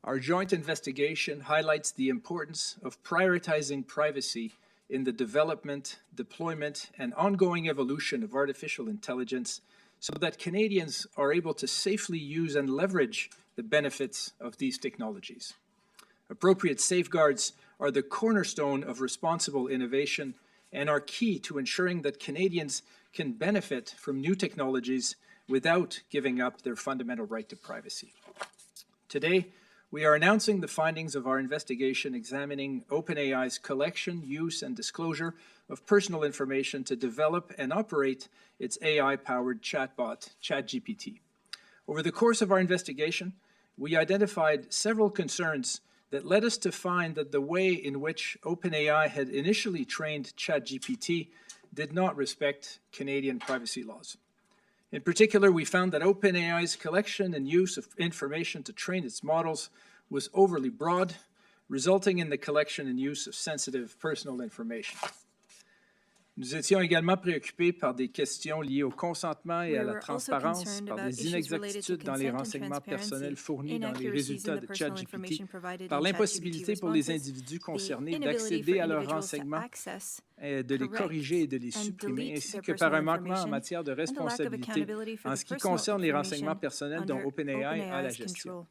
Our joint investigation highlights the importance of prioritizing privacy in the development, deployment, and ongoing evolution of artificial intelligence so that Canadians are able to safely use and leverage the benefits of these technologies. Appropriate safeguards are the cornerstone of responsible innovation and are key to ensuring that Canadians can benefit from new technologies without giving up their fundamental right to privacy. Today, we are announcing the findings of our investigation examining OpenAI's collection, use, and disclosure of personal information to develop and operate its AI-powered chatbot, ChatGPT. Over the course of our investigation, we identified several concerns that led us to find that the way in which OpenAI had initially trained ChatGPT did not respect Canadian privacy laws. In particular, we found that OpenAI's collection and use of information to train its models was overly broad, resulting in the collection and use of sensitive personal information. Nous étions également préoccupés par des questions liées au consentement et à la transparence, par des inexactitudes dans les renseignements personnels fournis dans les résultats de ChatGPT, par l'impossibilité pour les individus concernés d'accéder à leurs renseignements, de les corriger et de les supprimer, ainsi que par un manquement en matière de responsabilité en ce qui concerne les renseignements personnels dont OpenAI a la gestion.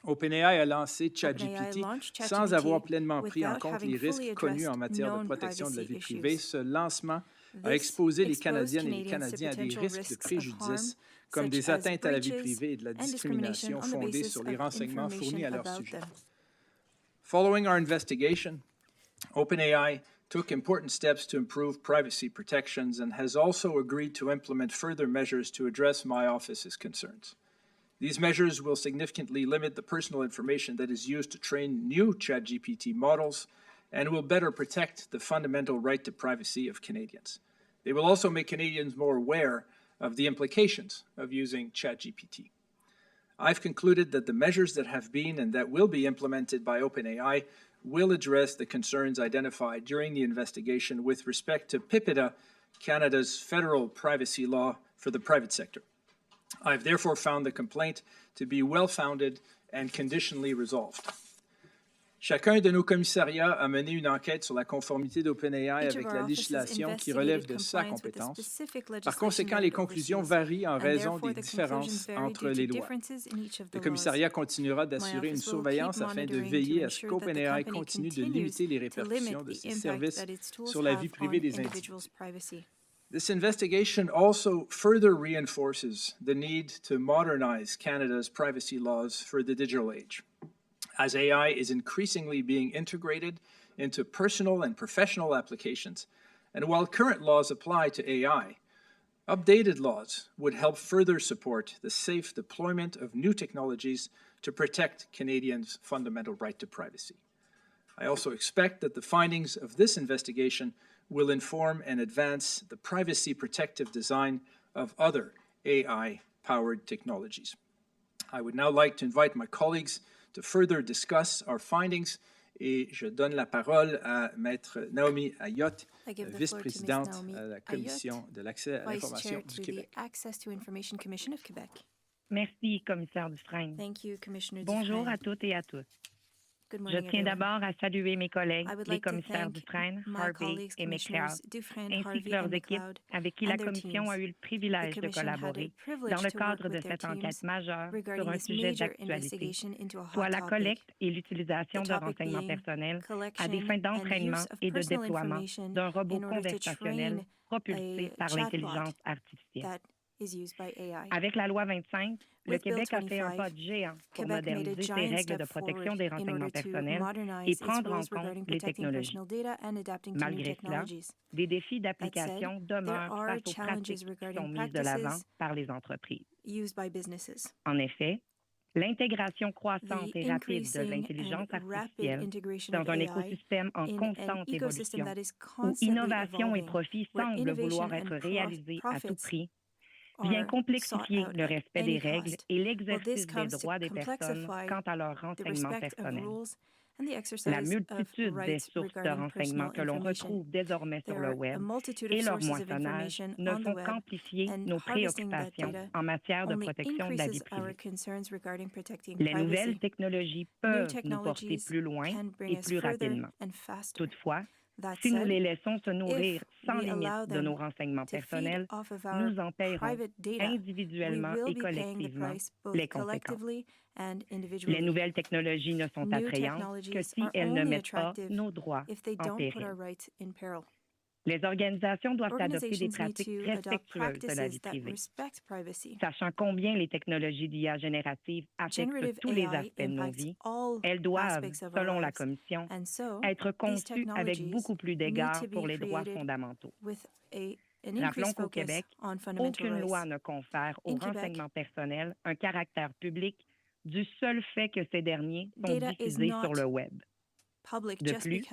OpenAI a lancé ChatGPT sans avoir pleinement pris en compte les risques connus en matière de protection de la vie privée. Ce lancement a exposé les Canadiennes et les Canadiens à des risques de préjudice, comme des atteintes à la vie privée et de la discrimination fondée sur les renseignements fournis à leur sujet. Following our investigation, OpenAI took important steps to improve privacy protections and has also agreed to implement further measures to address my office's concerns. These measures will significantly limit the personal information that is used to train new ChatGPT models and will better protect the fundamental right to privacy of Canadians. They will also make Canadians more aware of the implications of using ChatGPT. I've concluded that the measures that have been and that will be implemented by OpenAI will address the concerns identified during the investigation with respect to PIPEDA, Canada's federal privacy law for the private sector. I've therefore found the complaint to be well-founded and conditionally resolved. Chacun de nos commissariats a mené une enquête sur la conformité d'OpenAI avec la législation qui relève de sa compétence. Par conséquent, les conclusions varient en raison des différences entre les lois. Le commissariat continuera d'assurer une surveillance afin de veiller à ce qu'OpenAI continue de limiter les répercussions de ses services sur la vie privée des individus. This investigation also further reinforces the need to modernize Canada's privacy laws for the digital age. As AI is increasingly being integrated into personal and professional applications, and while current laws apply to AI, updated laws would help further support the safe deployment of new technologies to protect Canadians' fundamental right to privacy. I also expect that the findings of this investigation will inform and advance the privacy protective design of other AI-powered technologies. I would now like to invite my colleagues to further discuss our findings et je donne la parole à Maître Naomi Ayotte, vice-présidente à la Commission de l'accès à l'information du Québec. Merci, commissaire Dufresne. Bonjour à toutes et à tous. Je tiens d'abord à saluer mes collègues, les commissaires Dufresne, Harvey et McLeod, ainsi que leurs équipes avec qui la Commission a eu le privilège de collaborer dans le cadre de cette enquête majeure sur un sujet d'actualité, soit la collecte et l'utilisation de renseignements personnels à des fins d'entraînement et de déploiement d'un robot conversationnel propulsé par l'intelligence artificielle. Avec la loi 25, le Québec a fait un pas de géant pour moderniser ses règles de protection des renseignements personnels et prendre en compte les technologies. Malgré cela, des défis d'application demeurent face aux pratiques qui sont mises de l'avant par les entreprises. En effet, l'intégration croissante et rapide de l'intelligence artificielle dans un écosystème en constante évolution, où innovation et profit semblent vouloir être réalisés à tout prix, vient complexifier le respect des règles et l'exercice des droits des personnes quant à leur renseignement personnel. La multitude des sources de renseignements que l'on retrouve désormais sur le Web et leur moissonnage ne font qu'amplifier nos préoccupations en matière de protection de la vie privée. Les nouvelles technologies peuvent nous porter plus loin et plus rapidement. Toutefois, si nous les laissons se nourrir sans limite de nos renseignements personnels, nous en paierons individuellement et collectivement les conséquences. Les nouvelles technologies ne sont attrayantes que si elles ne mettent pas nos droits en péril. Les organisations doivent adopter des pratiques respectueuses de la vie privée. Sachant combien les technologies d'IA générative affectent tous les aspects de nos vies, elles doivent, selon la Commission, être conçues avec beaucoup plus d'égard pour les droits fondamentaux. Rappelons qu'au Québec, aucune loi ne confère aux renseignements personnels un caractère public du seul fait que ces derniers sont diffusés sur le Web. De plus,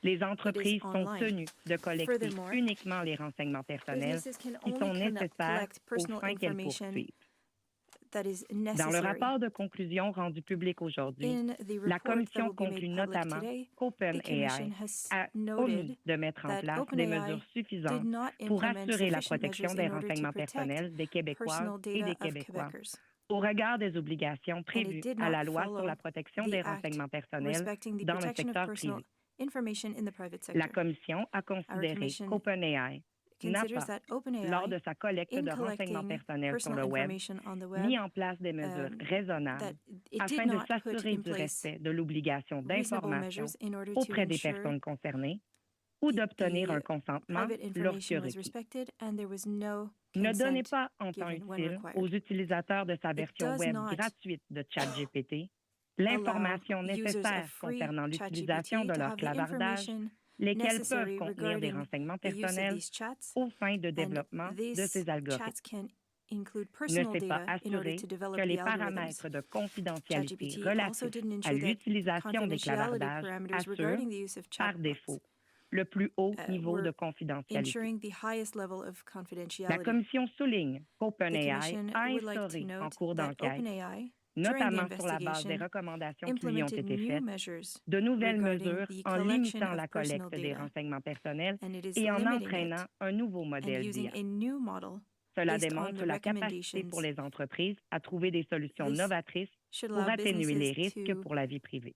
les entreprises sont tenues de collecter uniquement les renseignements personnels qui sont nécessaires aux fins qu'elles poursuivent. Dans le rapport de conclusion rendu public aujourd'hui, la Commission conclut notamment qu'OpenAI a omis de mettre en place des mesures suffisantes pour assurer la protection des renseignements personnels des Québécoises et des Québécois au regard des obligations prévues à la Loi sur la protection des renseignements personnels dans le secteur privé. La Commission a considéré qu'OpenAI n'a pas, lors de sa collecte de renseignements personnels sur le Web, mis en place des mesures raisonnables afin de s'assurer du respect de l'obligation d'information auprès des personnes concernées ou d'obtenir un consentement lorsque requis. Ne donnez pas en temps utile aux utilisateurs de sa version Web gratuite de ChatGPT l'information nécessaire concernant l'utilisation de leur clavardage, lesquels peuvent contenir des renseignements personnels aux fins de développement de ces algorithmes. Ne s'est pas assuré que les paramètres de confidentialité relatifs à l'utilisation des clavardages assurent, par défaut, le plus haut niveau de confidentialité. La Commission souligne qu'OpenAI a instauré en cours d'enquête, notamment sur la base des recommandations qui lui ont été faites, de nouvelles mesures en limitant la collecte des renseignements personnels et en entraînant un nouveau modèle d'IA. Cela démontre la capacité pour les entreprises à trouver des solutions novatrices pour atténuer les risques pour la vie privée.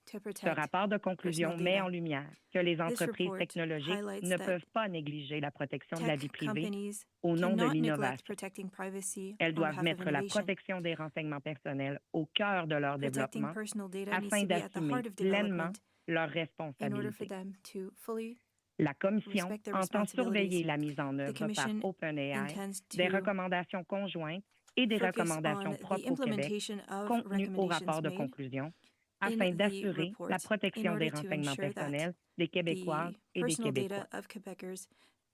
Ce rapport de conclusion met en lumière que les entreprises technologiques ne peuvent pas négliger la protection de la vie privée au nom de l'innovation. Elles doivent mettre la protection des renseignements personnels au cœur de leur développement afin d'assumer pleinement leurs responsabilités. La Commission entend surveiller la mise en œuvre par OpenAI des recommandations conjointes et des recommandations propres au Québec contenues au rapport de conclusion afin d'assurer la protection des renseignements personnels des Québécoises et des Québécois.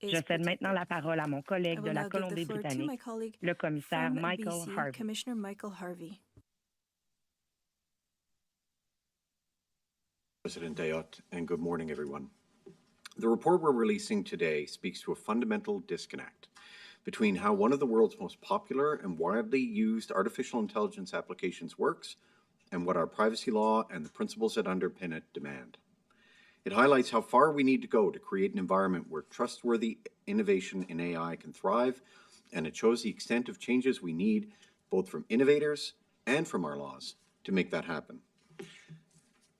Je cède maintenant la parole à mon collègue de la Colombie-Britannique, le commissaire Michael Harvey. President Ayotte, and good morning, everyone. The report we're releasing today speaks to a fundamental disconnect between how one of the world's most popular and widely used artificial intelligence applications works and what our privacy law and the principles that underpin it demand. It highlights how far we need to go to create an environment where trustworthy innovation in AI can thrive, and it shows the extent of changes we need both from innovators and from our laws to make that happen.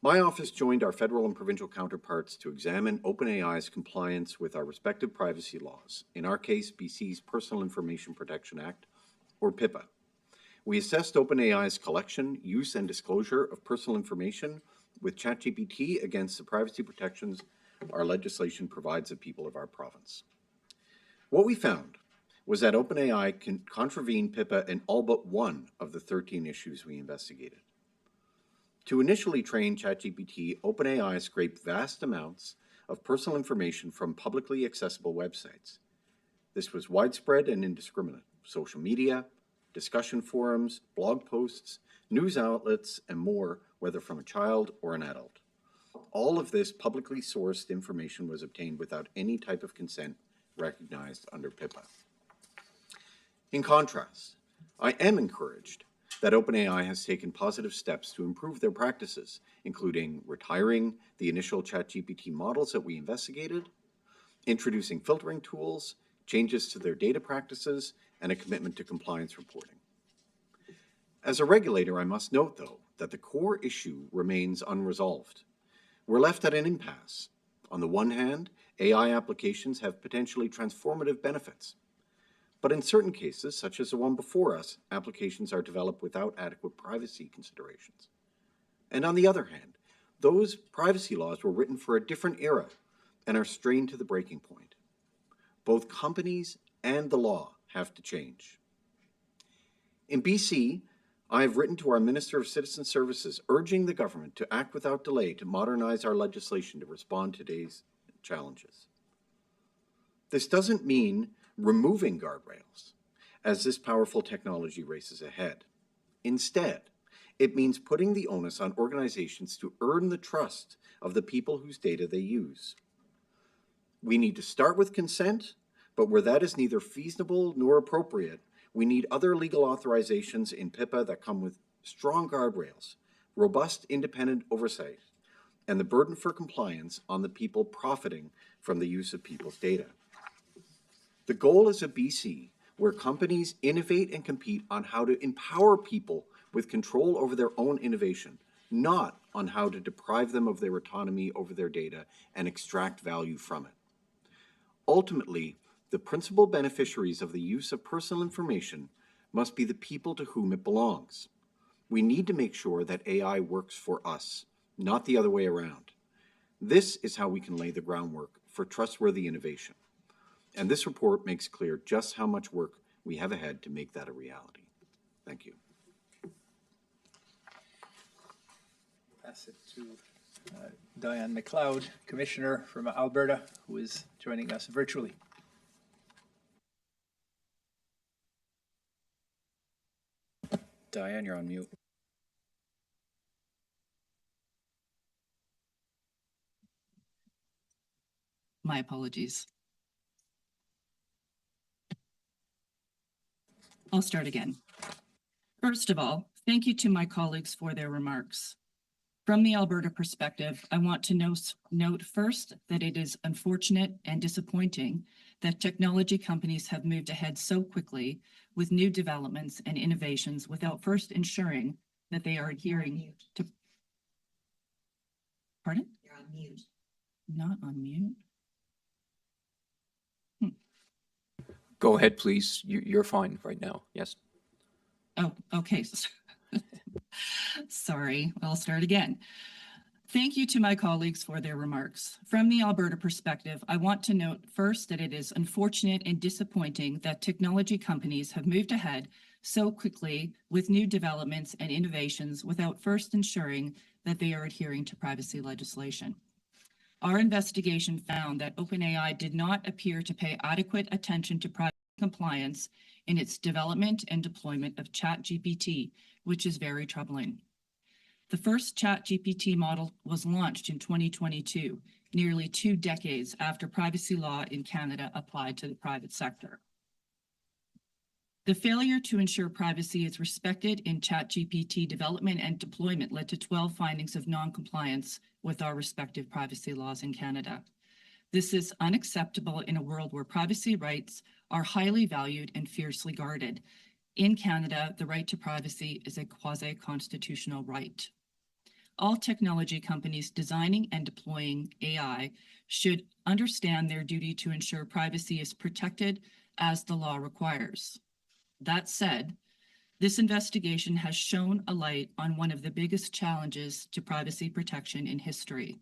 My office joined our federal and provincial counterparts to examine OpenAI's compliance with our respective privacy laws, in our case, BC's Personal Information Protection Act, or PIPA. We assessed OpenAI's collection, use, and disclosure of personal information with ChatGPT against the privacy protections our legislation provides the people of our province. What we found was that OpenAI can contravene PIPA in all but one of the 13 issues we investigated. To initially train ChatGPT, OpenAI scraped vast amounts of personal information from publicly accessible websites. This was widespread and indiscriminate: social media, discussion forums, blog posts, news outlets, and more, whether from a child or an adult. All of this publicly sourced information was obtained without any type of consent recognized under PIPA. In contrast, I am encouraged that OpenAI has taken positive steps to improve their practices, including retiring the initial ChatGPT models that we investigated, introducing filtering tools, changes to their data practices, and a commitment to compliance reporting. As a regulator, I must note, though, that the core issue remains unresolved. We're left at an impasse. On the one hand, AI applications have potentially transformative benefits. But in certain cases, such as the one before us, applications are developed without adequate privacy considerations. And on the other hand, those privacy laws were written for a different era and are strained to the breaking point. Both companies and the law have to change. In BC, I have written to our Minister of Citizen Services urging the government to act without delay to modernize our legislation to respond to today's challenges. This doesn't mean removing guardrails as this powerful technology races ahead. Instead, it means putting the onus on organizations to earn the trust of the people whose data they use. We need to start with consent, but where that is neither feasible nor appropriate, we need other legal authorizations in PIPA that come with strong guardrails, robust independent oversight, and the burden for compliance on the people profiting from the use of people's data. The goal is a BC where companies innovate and compete on how to empower people with control over their own innovation, not on how to deprive them of their autonomy over their data and extract value from it. Ultimately, the principal beneficiaries of the use of personal information must be the people to whom it belongs. We need to make sure that AI works for us, not the other way around. This is how we can lay the groundwork for trustworthy innovation. And this report makes clear just how much work we have ahead to make that a reality. Thank you. Pass it to Diane McLeod, Commissioner from Alberta, who is joining us virtually. Diane, you're on mute. My apologies. I'll start again. First of all, thank you to my colleagues for their remarks. From the Alberta perspective, I want to note first that it is unfortunate and disappointing that technology companies have moved ahead so quickly with new developments and innovations without first ensuring that they are adhering to... Pardon? You're on mute. Not on mute. Go ahead, please. You're fine right now. Yes. Oh, okay. Sorry, I'll start again. Thank you to my colleagues for their remarks. From the Alberta perspective, I want to note first that it is unfortunate and disappointing that technology companies have moved ahead so quickly with new developments and innovations without first ensuring that they are adhering to privacy legislation. Our investigation found that OpenAI did not appear to pay adequate attention to privacy compliance in its development and deployment of ChatGPT, which is very troubling. The first ChatGPT model was launched in 2022, nearly 2 decades after privacy law in Canada applied to the private sector. The failure to ensure privacy is respected in ChatGPT development and deployment led to 12 findings of non-compliance with our respective privacy laws in Canada. This is unacceptable in a world where privacy rights are highly valued and fiercely guarded. In Canada, the right to privacy is a quasi-constitutional right. All technology companies designing and deploying AI should understand their duty to ensure privacy is protected as the law requires. That said, this investigation has shone a light on one of the biggest challenges to privacy protection in history.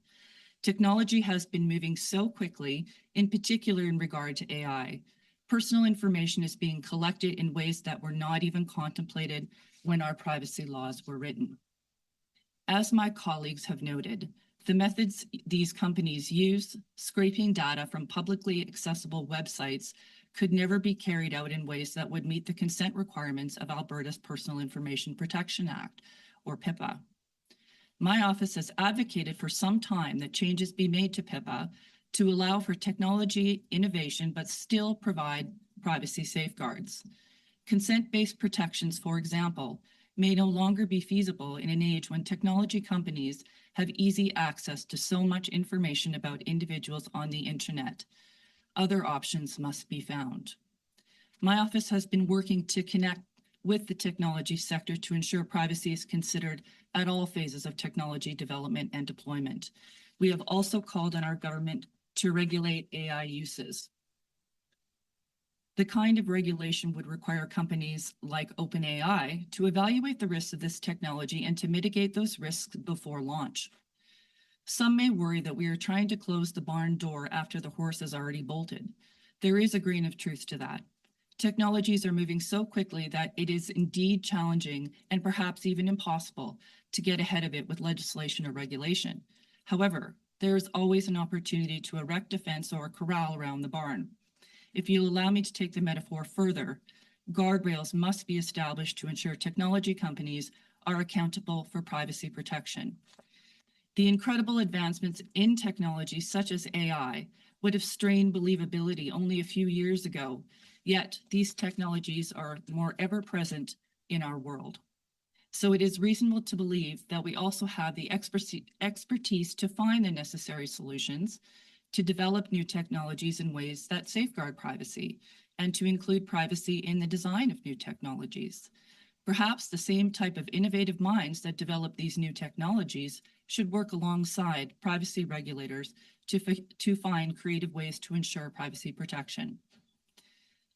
Technology has been moving so quickly, in particular in regard to AI. Personal information is being collected in ways that were not even contemplated when our privacy laws were written. As my colleagues have noted, the methods these companies use, scraping data from publicly accessible websites, could never be carried out in ways that would meet the consent requirements of Alberta's Personal Information Protection Act, or PIPA. My office has advocated for some time that changes be made to PIPA to allow for technology innovation but still provide privacy safeguards. Consent-based protections, for example, may no longer be feasible in an age when technology companies have easy access to so much information about individuals on the internet. Other options must be found. My office has been working to connect with the technology sector to ensure privacy is considered at all phases of technology development and deployment. We have also called on our government to regulate AI uses. The kind of regulation would require companies like OpenAI to evaluate the risks of this technology and to mitigate those risks before launch. Some may worry that we are trying to close the barn door after the horse has already bolted. There is a grain of truth to that. Technologies are moving so quickly that it is indeed challenging and perhaps even impossible to get ahead of it with legislation or regulation. However, there is always an opportunity to erect a fence or a corral around the barn. If you'll allow me to take the metaphor further, guardrails must be established to ensure technology companies are accountable for privacy protection. The incredible advancements in technology such as AI would have strained believability only a few years ago, yet these technologies are more ever present in our world. So it is reasonable to believe that we also have the expertise to find the necessary solutions, to develop new technologies in ways that safeguard privacy, and to include privacy in the design of new technologies. Perhaps the same type of innovative minds that develop these new technologies should work alongside privacy regulators to find creative ways to ensure privacy protection.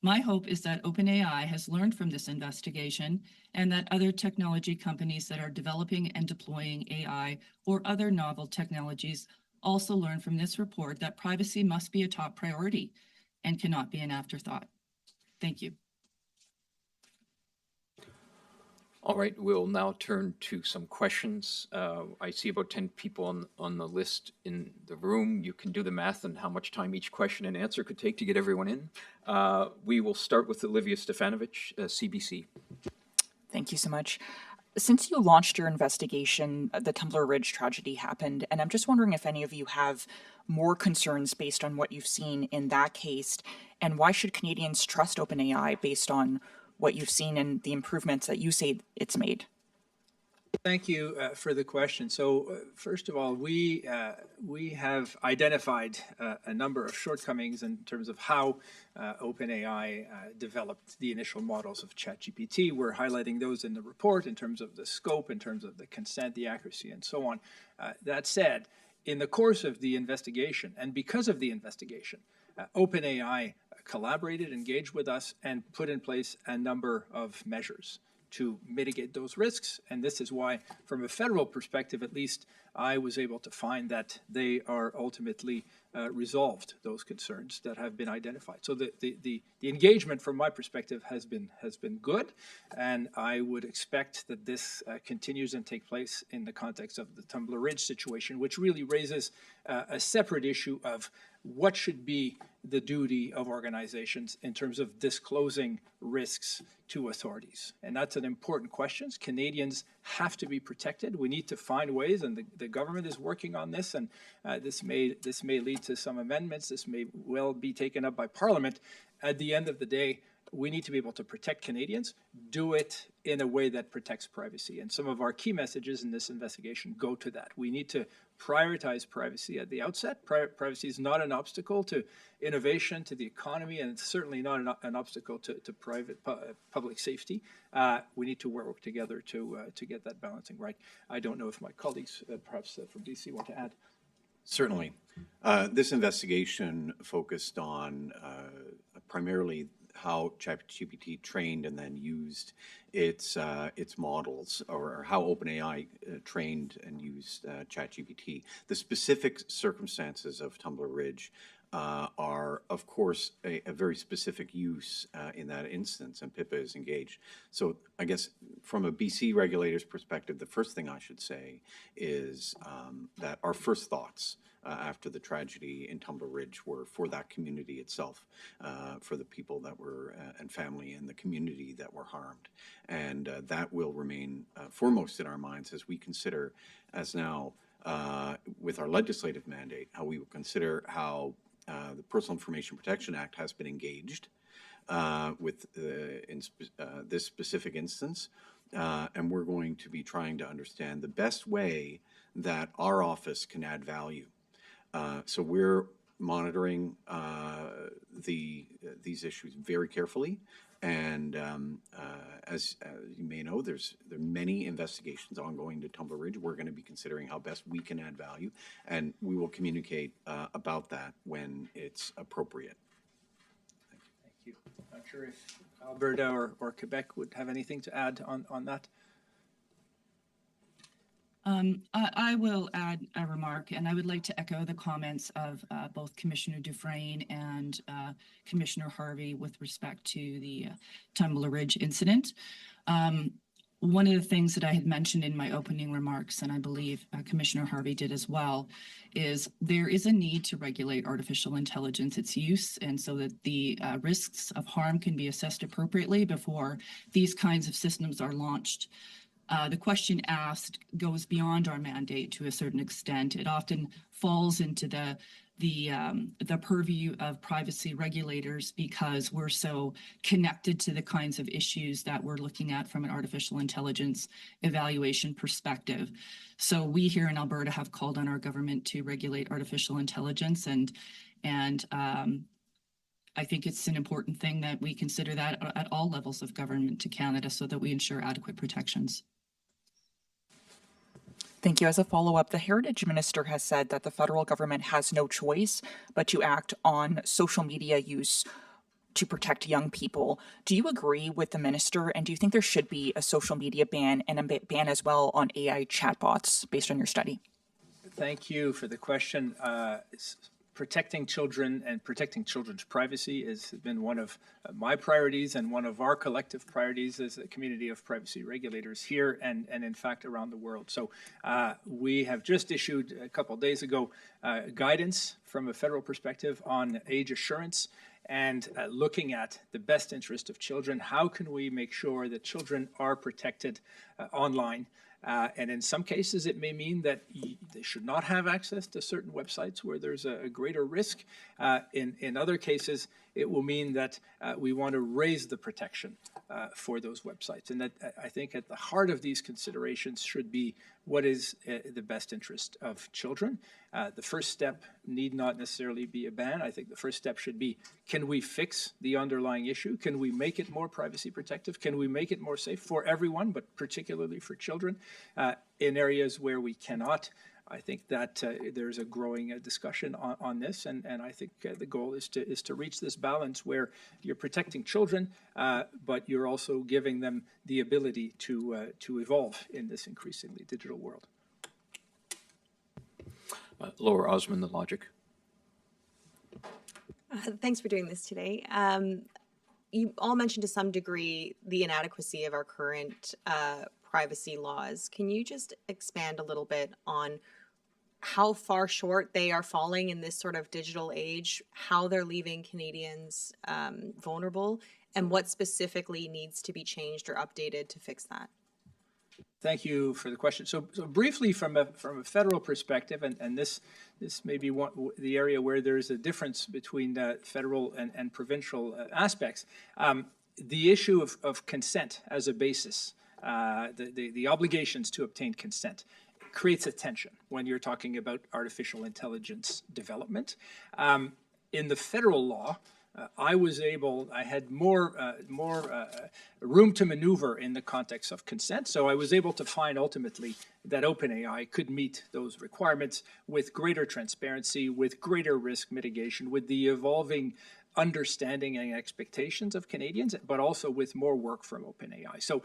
My hope is that OpenAI has learned from this investigation and that other technology companies that are developing and deploying AI or other novel technologies also learn from this report that privacy must be a top priority and cannot be an afterthought. Thank you. All right, we'll now turn to some questions. I see about 10 people on the list in the room. You can do the math on how much time each question and answer could take to get everyone in. We will start with Olivia Stefanovic, CBC. Thank you so much. Since you launched your investigation, the Tumbler Ridge tragedy happened, and I'm just wondering if any of you have more concerns based on what you've seen in that case, and why should Canadians trust OpenAI based on what you've seen and the improvements that you say it's made? Thank you for the question. So first of all, we have identified a number of shortcomings in terms of how OpenAI developed the initial models of ChatGPT. We're highlighting those in the report in terms of the scope, in terms of the consent, the accuracy, and so on. That said, in the course of the investigation, and because of the investigation, OpenAI collaborated, engaged with us, and put in place a number of measures to mitigate those risks. And this is why, from a federal perspective at least, I was able to find that they are ultimately resolved, those concerns that have been identified. So the engagement from my perspective has been good, and I would expect that this continues and take place in the context of the Tumbler Ridge situation, which really raises a separate issue of what should be the duty of organizations in terms of disclosing risks to authorities. And that's an important question. Canadians have to be protected. We need to find ways, and the government is working on this, and this may lead to some amendments. This may well be taken up by Parliament. At the end of the day, we need to be able to protect Canadians, do it in a way that protects privacy. And some of our key messages in this investigation go to that. We need to prioritize privacy at the outset. Privacy is not an obstacle to innovation, to the economy, and it's certainly not an obstacle to public safety. We need to work together to get that balancing right. I don't know if my colleagues, perhaps from DC, want to add. Certainly. This investigation focused on primarily how ChatGPT trained and then used its models, or how OpenAI trained and used ChatGPT. The specific circumstances of Tumbler Ridge are, of course, a very specific use in that instance, and PIPA is engaged. So I guess from a BC regulator's perspective, the first thing I should say is that our first thoughts after the tragedy in Tumbler Ridge were for that community itself, for the people that were, and family in the community that were harmed. And that will remain foremost in our minds as we consider, as now with our legislative mandate, how we will consider how the Personal Information Protection Act has been engaged with this specific instance, and we're going to be trying to understand the best way that our office can add value. So we're monitoring these issues very carefully, and as you may know, there are many investigations ongoing to Tumbler Ridge. We're going to be considering how best we can add value, and we will communicate about that when it's appropriate. Thank you. Not sure if Alberta or Quebec would have anything to add on that. I will add a remark, and I would like to echo the comments of both Commissioner Dufresne and Commissioner Harvey with respect to the Tumbler Ridge incident. One of the things that I had mentioned in my opening remarks, and I believe Commissioner Harvey did as well, is there is a need to regulate artificial intelligence, its use, and so that the risks of harm can be assessed appropriately before these kinds of systems are launched. The question asked goes beyond our mandate to a certain extent. It often falls into the purview of privacy regulators because we're so connected to the kinds of issues that we're looking at from an artificial intelligence evaluation perspective. So we here in Alberta have called on our government to regulate artificial intelligence, and I think it's an important thing that we consider that at all levels of government to Canada so that we ensure adequate protections. Thank you. As a follow-up, the Heritage Minister has said that the federal government has no choice but to act on social media use to protect young people. Do you agree with the minister, and do you think there should be a social media ban and a ban as well on AI chatbots based on your study? Thank you for the question. Protecting children and protecting children's privacy has been one of my priorities and one of our collective priorities as a community of privacy regulators here and in fact around the world. So we have just issued a couple of days ago guidance from a federal perspective on age assurance and looking at the best interest of children. How can we make sure that children are protected online? And in some cases, it may mean that they should not have access to certain websites where there's a greater risk. In other cases, it will mean that we want to raise the protection for those websites. And that I think at the heart of these considerations should be what is the best interest of children. The first step need not necessarily be a ban. I think the first step should be, can we fix the underlying issue? Can we make it more privacy protective? Can we make it more safe for everyone, but particularly for children? In areas where we cannot, I think that there's a growing discussion on this, and I think the goal is to reach this balance where you're protecting children, but you're also giving them the ability to evolve in this increasingly digital world. Laura Osmond, The Logic. Thanks for doing this today. You all mentioned to some degree the inadequacy of our current privacy laws. Can you just expand a little bit on how far short they are falling in this sort of digital age, how they're leaving Canadians vulnerable, and what specifically needs to be changed or updated to fix that? Thank you for the question. So briefly, from a federal perspective, and this may be the area where there's a difference between federal and provincial aspects. The issue of consent as a basis, the obligations to obtain consent, creates a tension when you're talking about artificial intelligence development. In the federal law, I had more room to maneuver in the context of consent. So I was able to find ultimately that OpenAI could meet those requirements with greater transparency, with greater risk mitigation, with the evolving understanding and expectations of Canadians, but also with more work from OpenAI. So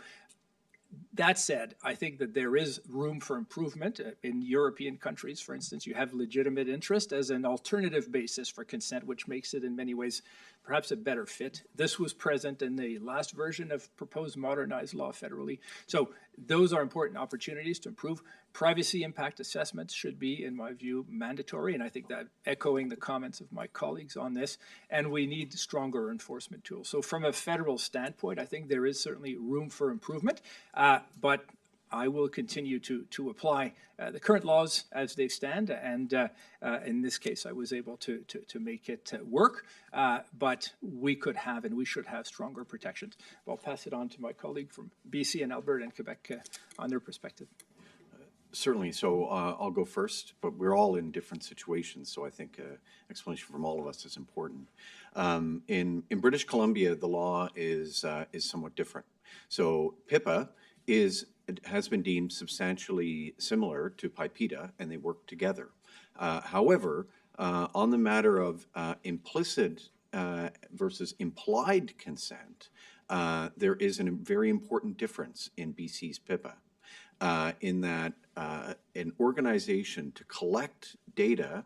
that said, I think that there is room for improvement. In European countries, for instance, you have legitimate interest as an alternative basis for consent, which makes it in many ways perhaps a better fit. This was present in the last version of proposed modernized law federally. So those are important opportunities to improve. Privacy impact assessments should be, in my view, mandatory, and I think that echoing the comments of my colleagues on this, and we need stronger enforcement tools. So from a federal standpoint, I think there is certainly room for improvement, but I will continue to apply the current laws as they stand, and in this case, I was able to make it work, but we could have and we should have stronger protections. I'll pass it on to my colleague from BC and Alberta and Quebec on their perspective. Certainly. So I'll go first, but we're all in different situations, so I think explanation from all of us is important. In British Columbia, the law is somewhat different. So PIPA has been deemed substantially similar to PIPEDA, and they work together. However, on the matter of implicit versus implied consent, there is a very important difference in BC's PIPA. In that an organization to collect data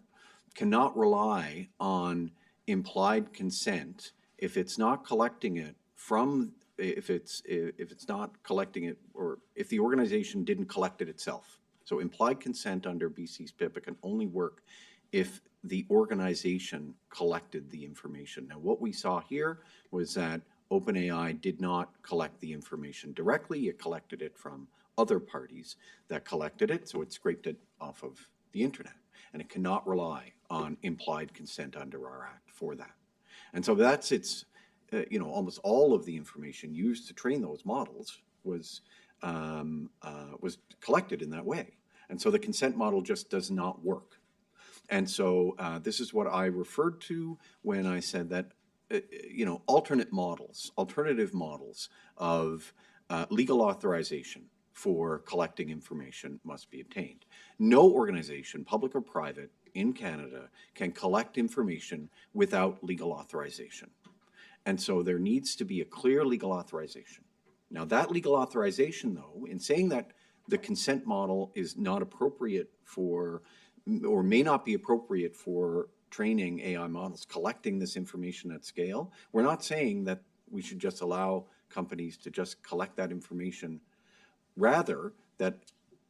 cannot rely on implied consent if it's not collecting it from, if it's not collecting it, or if the organization didn't collect it itself. So implied consent under BC's PIPA can only work if the organization collected the information. Now, what we saw here was that OpenAI did not collect the information directly. It collected it from other parties that collected it, so it scraped it off of the internet, and it cannot rely on implied consent under our act for that. And so that's its, almost all of the information used to train those models was collected in that way. And so the consent model just does not work. And so this is what I referred to when I said that, alternative models of legal authorization for collecting information must be obtained. No organization, public or private, in Canada can collect information without legal authorization. And so there needs to be a clear legal authorization. Now that legal authorization, though, in saying that the consent model is not appropriate for, or may not be appropriate for training AI models, collecting this information at scale, we're not saying that we should just allow companies to just collect that information. Rather, that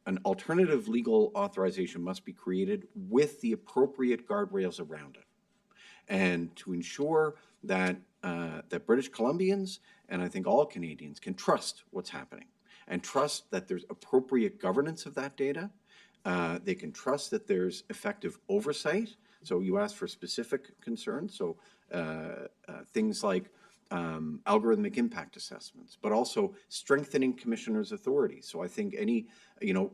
an alternative legal authorization must be created with the appropriate guardrails around it. And to ensure that, that British Columbians, and I think all Canadians, can trust what's happening and trust that there's appropriate governance of that data. They can trust that there's effective oversight. So you asked for specific concerns. So things like algorithmic impact assessments, but also strengthening commissioners' authority. So I think any,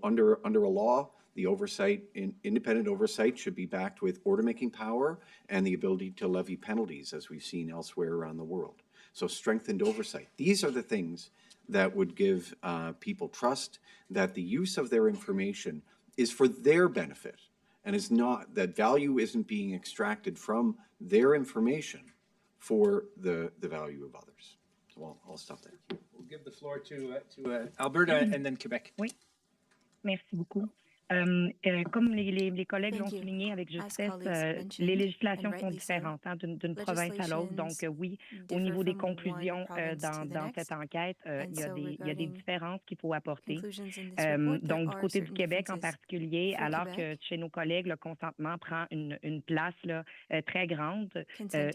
under a law, the oversight, independent oversight should be backed with order-making power and the ability to levy penalties, as we've seen elsewhere around the world. So strengthened oversight. These are the things that would give people trust that the use of their information is for their benefit and is not, that value isn't being extracted from their information for the value of others. So I'll stop there. We'll give the floor to Alberta and then Quebec. Oui, merci beaucoup. Comme les collègues l'ont souligné avec justesse, les législations sont différentes d'une province à l'autre. Donc oui, au niveau des conclusions dans cette enquête, il y a des différences qu'il faut apporter. Donc du côté du Québec en particulier, alors que chez nos collègues, le consentement prend une place là, très grande,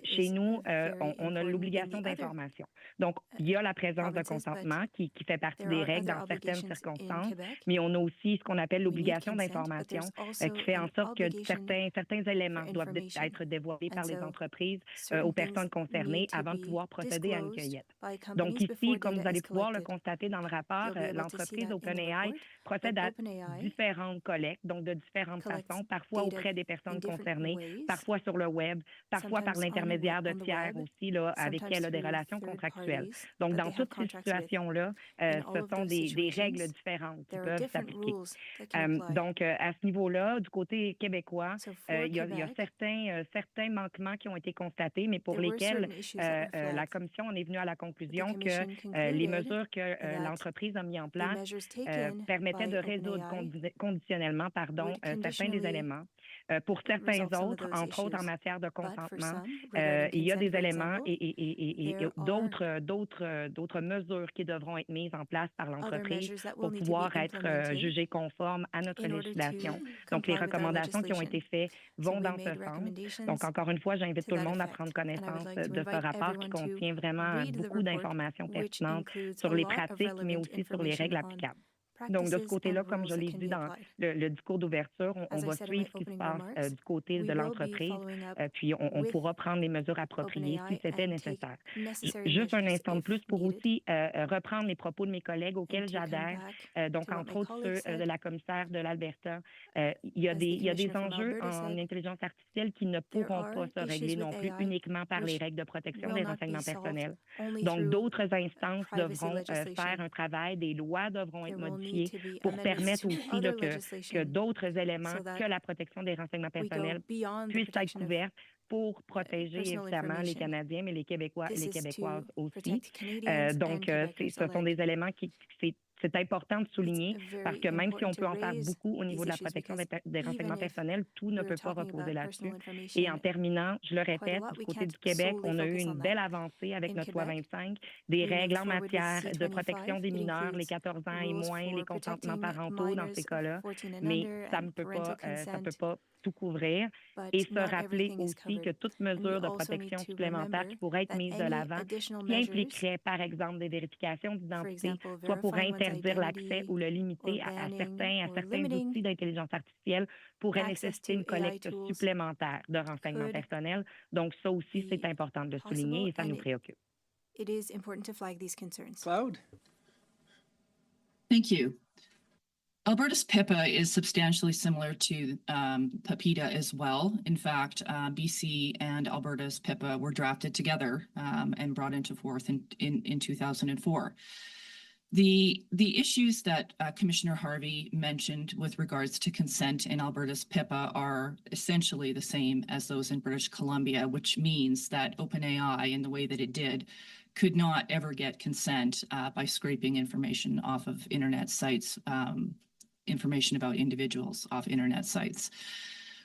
chez nous, on a l'obligation d'information. Donc il y a la présence de consentement qui fait partie des règles dans certaines circonstances, mais on a aussi ce qu'on appelle l'obligation d'information qui fait en sorte que certains éléments doivent être dévoilés par les entreprises aux personnes concernées avant de pouvoir procéder à une cueillette. Donc ici, comme vous allez pouvoir le constater dans le rapport, l'entreprise OpenAI procède à différentes collectes, donc de différentes façons, parfois auprès des personnes concernées, parfois sur le web, parfois par l'intermédiaire de tiers aussi, là, avec qui elle a des relations contractuelles. Donc dans toutes ces situations-là, ce sont des règles différentes qui peuvent s'appliquer. Donc, à ce niveau-là, du côté québécois, il y a certains manquements qui ont été constatés, mais pour lesquels la Commission en est venue à la conclusion que les mesures que l'entreprise a mis en place permettaient de résoudre conditionnellement certains des éléments. Pour certains autres, entre autres en matière de consentement, il y a des éléments et d'autres mesures qui devront être mises en place par l'entreprise pour pouvoir être jugées conformes à notre législation. Donc, les recommandations qui ont été faites vont dans ce sens. Donc, encore une fois, j'invite tout le monde à prendre connaissance de ce rapport qui contient vraiment beaucoup d'informations pertinentes sur les pratiques, mais aussi sur les règles applicables. Donc, de ce côté-là, comme je l'ai dit dans le discours d'ouverture, on va suivre ce qui se passe du côté de l'entreprise, puis on pourra prendre les mesures appropriées si c'était nécessaire. Juste un instant de plus pour aussi reprendre les propos de mes collègues auxquels j'adhère. Donc, entre autres, ceux de la commissaire de l'Alberta. Il y a des enjeux en intelligence artificielle qui ne pourront pas se régler non plus uniquement par les règles de protection des renseignements personnels. Donc, d'autres instances devront faire un travail, des lois devront être modifiées pour permettre aussi là, que d'autres éléments que la protection des renseignements personnels puissent être couverts pour protéger évidemment les Canadiens, mais les Québécois et les Québécoises aussi. Donc, ce sont des éléments c'est important de souligner parce que même si on peut en faire beaucoup au niveau de la protection des renseignements personnels, tout ne peut pas reposer là-dessus. Et en terminant, je le répète, du côté du Québec, on a eu une belle avancée avec notre loi 25, des règles en matière de protection des mineurs, les 14 ans et moins, les consentements parentaux dans ces cas-là, mais ça ne peut pas tout couvrir et se rappeler aussi que toute mesure de protection supplémentaire qui pourrait être mise de l'avant, qui impliquerait par exemple des vérifications d'identité, soit pour interdire l'accès ou le limiter à certains outils d'intelligence artificielle, pourrait nécessiter une collecte supplémentaire de renseignements personnels. Donc ça aussi, c'est important de le souligner et ça nous préoccupe. Cloud? Thank you. Alberta's PIPA is substantially similar to PIPEDA as well. In fact, BC and Alberta's PIPA were drafted together and brought into force in 2004. The issues that Commissioner Harvey mentioned with regards to consent in Alberta's PIPA are essentially the same as those in British Columbia, which means that OpenAI, in the way that it did, could not ever get consent by scraping information off of internet sites, information about individuals off internet sites.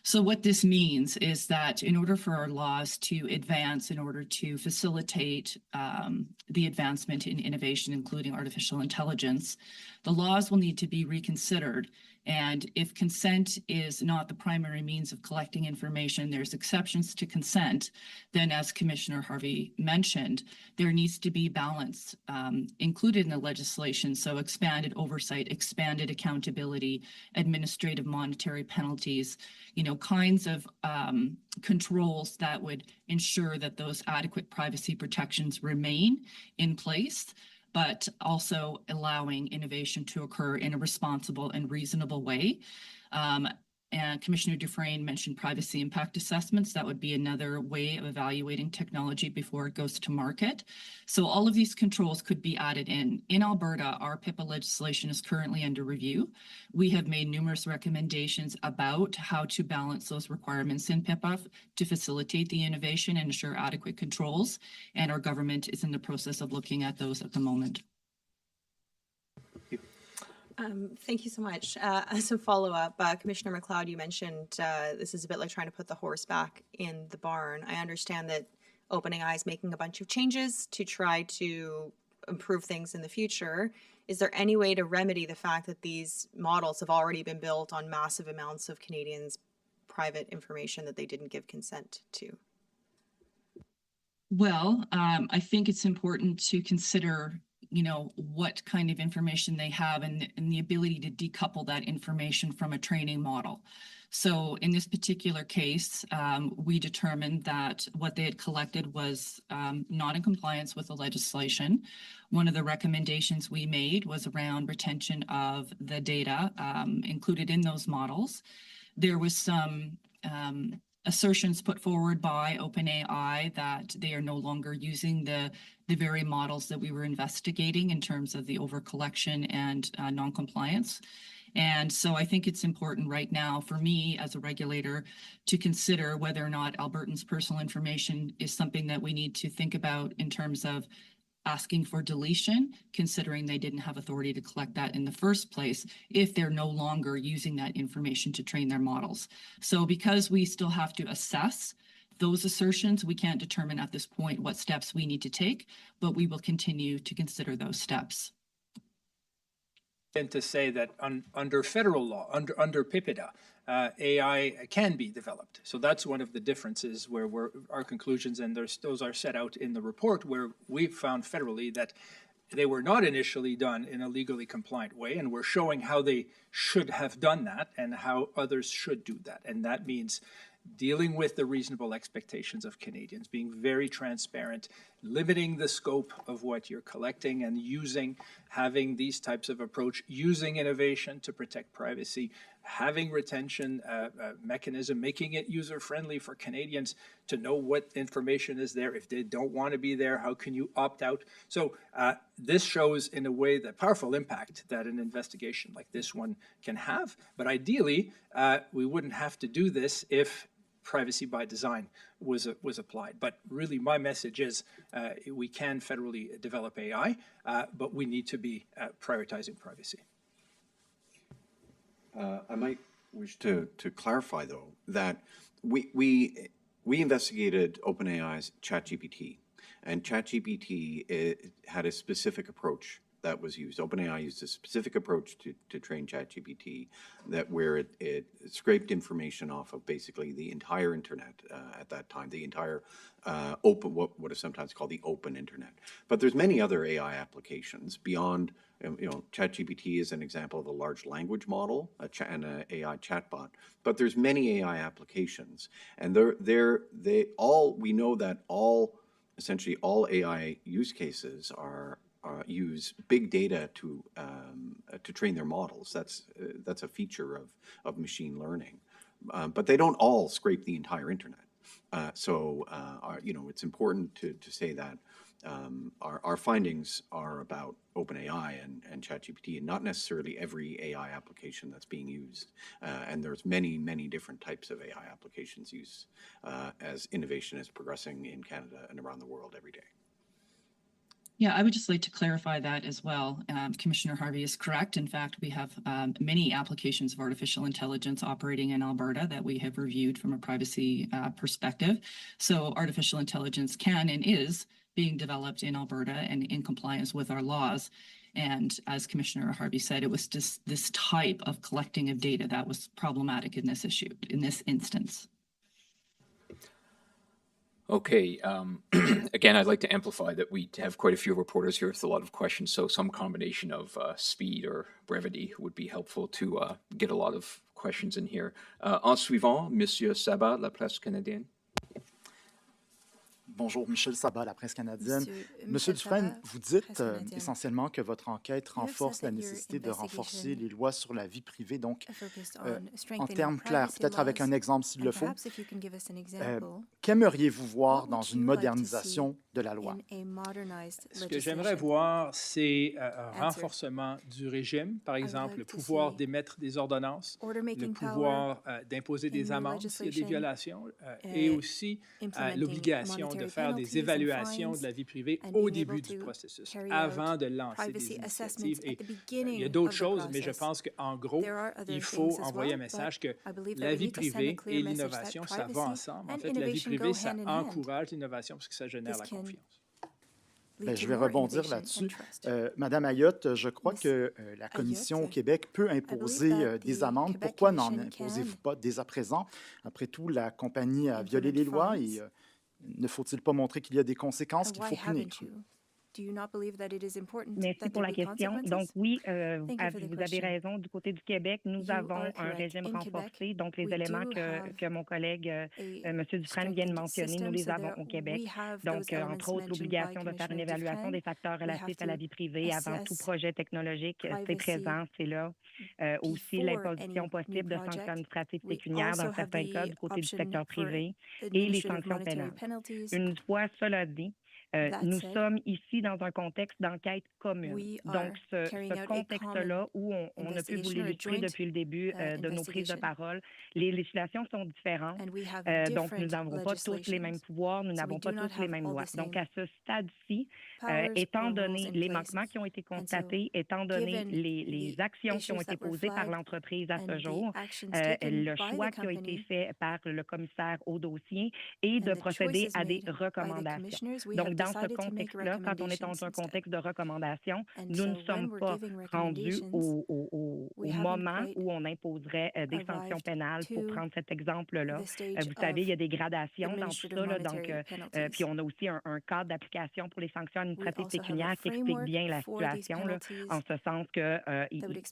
So what this means is that in order for our laws to advance, in order to facilitate the advancement in innovation, including artificial intelligence, the laws will need to be reconsidered. And if consent is not the primary means of collecting information, there's exceptions to consent, then as Commissioner Harvey mentioned, there needs to be balance included in the legislation. So expanded oversight, expanded accountability, administrative monetary penalties, kinds of controls that would ensure that those adequate privacy protections remain in place, but also allowing innovation to occur in a responsible and reasonable way. And Commissioner Dufresne mentioned privacy impact assessments. That would be another way of evaluating technology before it goes to market. So all of these controls could be added in. In Alberta, our PIPA legislation is currently under review. We have made numerous recommendations about how to balance those requirements in PIPA to facilitate the innovation and ensure adequate controls. And our government is in the process of looking at those at the moment. Thank you so much. As a follow-up, Commissioner McLeod, you mentioned this is a bit like trying to put the horse back in the barn. I understand that OpenAI is making a bunch of changes to try to improve things in the future. Is there any way to remedy the fact that these models have already been built on massive amounts of Canadians' private information that they didn't give consent to? Well, I think it's important to consider what kind of information they have and the ability to decouple that information from a training model. So in this particular case, we determined that what they had collected was not in compliance with the legislation. One of the recommendations we made was around retention of the data included in those models. There was some assertions put forward by OpenAI that they are no longer using the very models that we were investigating in terms of the overcollection and non-compliance. And so I think it's important right now for me as a regulator to consider whether or not Albertans' personal information is something that we need to think about in terms of asking for deletion, considering they didn't have authority to collect that in the first place, if they're no longer using that information to train their models. So because we still have to assess those assertions, we can't determine at this point what steps we need to take, but we will continue to consider those steps. And to say that under federal law, under PIPEDA, AI can be developed. So that's one of the differences where our conclusions, and those are set out in the report, where we've found federally that they were not initially done in a legally compliant way, and we're showing how they should have done that and how others should do that. And that means dealing with the reasonable expectations of Canadians, being very transparent, limiting the scope of what you're collecting and having these types of approach, using innovation to protect privacy, having retention mechanism, making it user-friendly for Canadians to know what information is there. If they don't want to be there, how can you opt out? So this shows in a way the powerful impact that an investigation like this one can have. But ideally, we wouldn't have to do this if privacy by design was applied. But really, my message is we can federally develop AI, but we need to be prioritizing privacy. I might wish to clarify, though, that we investigated OpenAI's ChatGPT, and ChatGPT had a specific approach that was used. OpenAI used a specific approach to train ChatGPT where it scraped information off of basically the entire internet at that time, the entire what is sometimes called the open internet. But there's many other AI applications beyond. ChatGPT is an example of a large language model and an AI chatbot. But there's many AI applications, and we know that essentially all AI use cases use big data to train their models. That's a feature of machine learning, but they don't all scrape the entire internet. It's important to say that our findings are about OpenAI and ChatGPT, and not necessarily every AI application that's being used. And there's many, many different types of AI applications used as innovation is progressing in Canada and around the world every day. Yeah, I would just like to clarify that as well. Commissioner Harvey is correct. In fact, we have many applications of artificial intelligence operating in Alberta that we have reviewed from a privacy perspective. So artificial intelligence can and is being developed in Alberta and in compliance with our laws. And as Commissioner Harvey said, it was just this type of collecting of data that was problematic in this instance. Okay, again, I'd like to amplify that we have quite a few reporters here with a lot of questions, so some combination of speed or brevity would be helpful to get a lot of questions in here. En suivant, Monsieur Sabat, La Presse canadienne. Bonjour, Michel Sabat, la presse canadienne. Monsieur Dufresne, vous dites essentiellement que votre enquête renforce la nécessité de renforcer les lois sur la vie privée. Donc, en termes clairs, peut-être avec un exemple s'il le faut, qu'aimeriez-vous voir dans une modernisation de la loi? Ce que j'aimerais voir, c'est un renforcement du régime, par exemple, le pouvoir d'émettre des ordonnances, le pouvoir d'imposer des amendes s'il y a des violations, et aussi l'obligation de faire des évaluations de la vie privée au début du processus, avant de lancer des initiatives. Et il y a d'autres choses, mais je pense qu'en gros, il faut envoyer un message que la vie privée et l'innovation, ça va ensemble. En fait, la vie privée, ça encourage l'innovation parce que ça génère la confiance. Bien, je vais rebondir là-dessus. Madame Ayotte, je crois que la Commission au Québec peut imposer des amendes. Pourquoi n'en imposez-vous pas dès à présent? Après tout, la compagnie a violé les lois et ne faut-il pas montrer qu'il y a des conséquences qu'il faut punir? Merci pour la question. Donc oui, vous avez raison. Du côté du Québec, nous avons un régime renforcé. Donc les éléments que mon collègue, M. Dufresne, vient de mentionner, nous les avons au Québec. Donc, entre autres, l'obligation de faire une évaluation des facteurs relatifs à la vie privée avant tout projet technologique, c'est présent, c'est là. Aussi, l'imposition possible de sanctions administratives pécuniaires dans certains cas du côté du secteur privé et les sanctions pénales. Une fois cela dit, nous sommes ici dans un contexte d'enquête commune. Donc, ce contexte-là où on a pu vous l'illustrer depuis le début de nos prises de parole, les législations sont différentes. Donc, nous n'avons pas tous les mêmes pouvoirs, nous n'avons pas tous les mêmes lois. Donc, à ce stade-ci, étant donné les manquements qui ont été constatés, étant donné les actions qui ont été posées par l'entreprise à ce jour, le choix qui a été fait par le commissaire au dossier est de procéder à des recommandations. Donc, dans ce contexte-là, quand on est dans un contexte de recommandation, nous ne sommes pas rendus au moment où on imposerait des sanctions pénales pour prendre cet exemple-là. Vous savez, il y a des gradations dans tout ça, là, donc, puis on a aussi un cadre d'application pour les sanctions administratives pécuniaires qui explique bien la situation, là, en ce sens que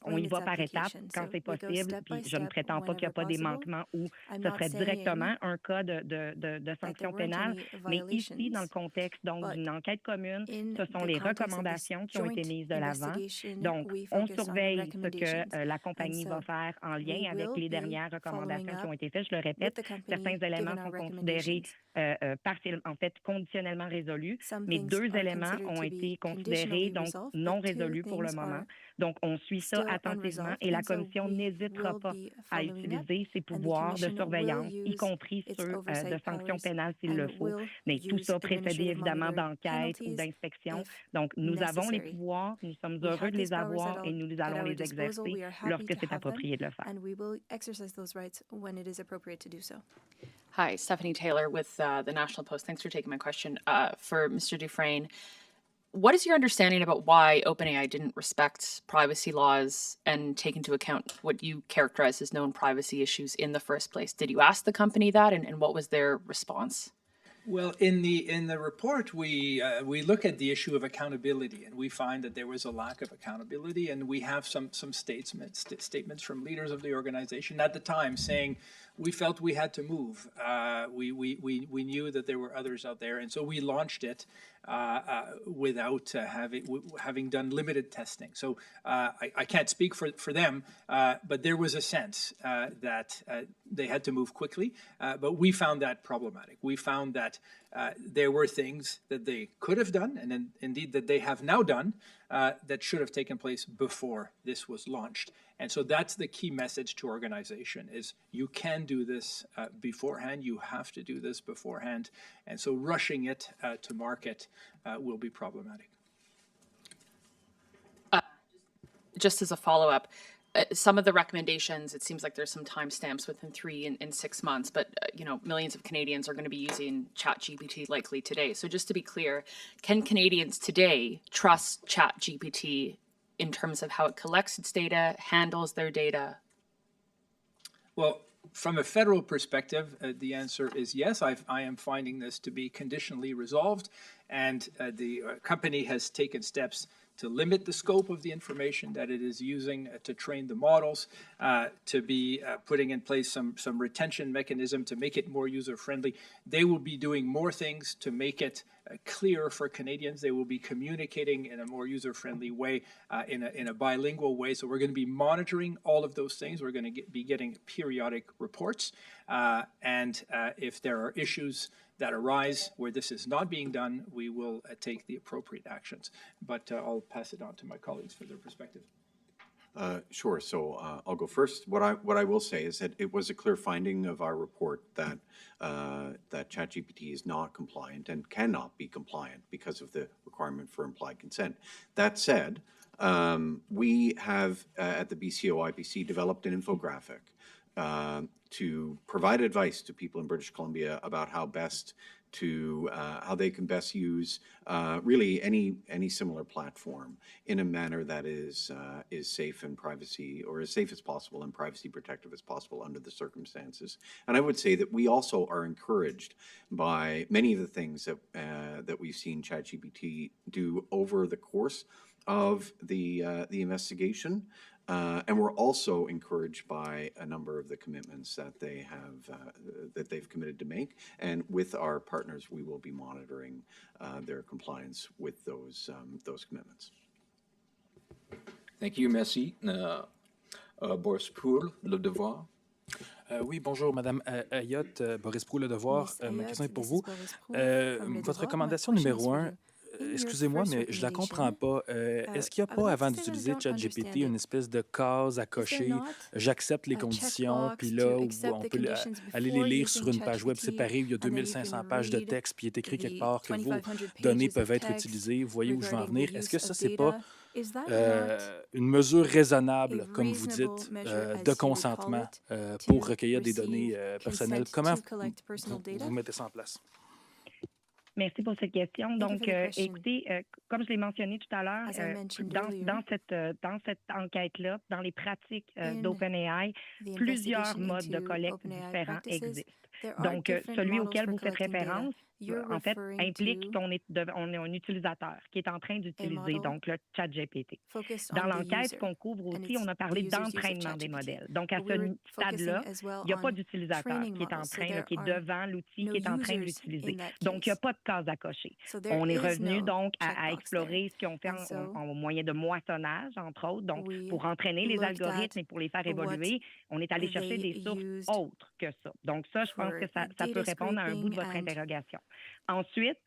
on y va par étapes quand c'est possible, puis je ne prétends pas qu'il n'y a pas des manquements où ce serait directement un cas de sanctions pénales, mais ici, dans le contexte donc d'une enquête commune, ce sont les recommandations qui ont été mises de l'avant. Donc, on surveille ce que la compagnie va faire en lien avec les dernières recommandations qui ont été faites. Je le répète, certains éléments sont considérés en fait, conditionnellement résolus, mais 2 éléments ont été considérés donc non résolus pour le moment. Donc, on suit ça attentivement et la Commission n'hésitera pas à utiliser ses pouvoirs de surveillance, y compris ceux de sanctions pénales s'il le faut. Mais tout ça précédé évidemment d'enquête ou d'inspection. Donc, nous avons les pouvoirs, nous sommes heureux de les avoir et nous allons les exercer lorsque c'est approprié de le faire. Hi, Stephanie Taylor with the National Post. Thanks for taking my question. For Mr. Dufresne, what is your understanding about why OpenAI didn't respect privacy laws and take into account what you characterize as known privacy issues in the first place? Did you ask the company that, and what was their response? Well, in the report, we look at the issue of accountability, and we find that there was a lack of accountability, and we have some statements from leaders of the organization at the time saying we felt we had to move. We knew that there were others out there, and so we launched it without having done limited testing. So I can't speak for them, but there was a sense that they had to move quickly, but we found that problematic. We found that there were things that they could have done, and indeed that they have now done, that should have taken place before this was launched. And so that's the key message to organization is you can do this beforehand. You have to do this beforehand. And so rushing it to market will be problematic. Just as a follow-up, some of the recommendations, it seems like there's some timestamps within 3 and 6 months, but millions of Canadians are going to be using ChatGPT likely today. So just to be clear, can Canadians today trust ChatGPT in terms of how it collects its data, handles their data? Well, from a federal perspective, the answer is yes. I am finding this to be conditionally resolved, and the company has taken steps to limit the scope of the information that it is using to train the models, to be putting in place some retention mechanism to make it more user-friendly. They will be doing more things to make it clear for Canadians. They will be communicating in a more user-friendly way, in a bilingual way. So we're going to be monitoring all of those things. We're going to be getting periodic reports. And if there are issues that arise where this is not being done, we will take the appropriate actions. But I'll pass it on to my colleagues for their perspective. Sure. So I'll go first. What I will say is that it was a clear finding of our report that that ChatGPT is not compliant and cannot be compliant because of the requirement for implied consent. That said, we have at the BCO-IPC developed an infographic to provide advice to people in British Columbia about how they can best use really any similar platform in a manner that is safe and privacy, or as safe as possible and privacy protective as possible under the circumstances. And I would say that we also are encouraged by many of the things that we've seen ChatGPT do over the course of the investigation. And we're also encouraged by a number of the commitments that they've committed to make. And with our partners, we will be monitoring their compliance with those commitments. Thank you, merci. Boris Poul, Le Devoir. Oui, bonjour, Madame Ayotte, Boris Proulx, Le Devoir. Ma question est pour vous. Votre recommandation numéro 1, excusez-moi, mais je ne la comprends pas. Est-ce qu'il n'y a pas, avant d'utiliser ChatGPT, une espèce de case à cocher, j'accepte les conditions, puis là, où on peut aller les lire sur une page web séparée où il y a 2500 pages de texte, puis il est écrit quelque part que vos données peuvent être utilisées. Vous voyez où je veux en venir? Est-ce que ça, c'est pas une mesure raisonnable, comme vous dites, de consentement pour recueillir des données personnelles? Comment vous mettez ça en place? Merci pour cette question. Donc, écoutez, comme je l'ai mentionné tout à l'heure, dans cette enquête-là, dans les pratiques d'OpenAI, plusieurs modes de collecte différents existent. Donc, celui auquel vous faites référence, en fait, implique qu'on est un utilisateur qui est en train d'utiliser donc le ChatGPT. Dans l'enquête, ce qu'on couvre aussi, on a parlé d'entraînement des modèles. Donc, à ce stade-là, il n'y a pas d'utilisateur qui est en train, qui est devant l'outil, qui est en train de l'utiliser. Donc, il n'y a pas de case à cocher. On est revenu donc à explorer ce qu'ils ont fait en moyen de moissonnage, entre autres. Donc, pour entraîner les algorithmes et pour les faire évoluer, on est allé chercher des sources autres que ça. Donc, ça, je pense que ça peut répondre à un bout de votre interrogation. Ensuite,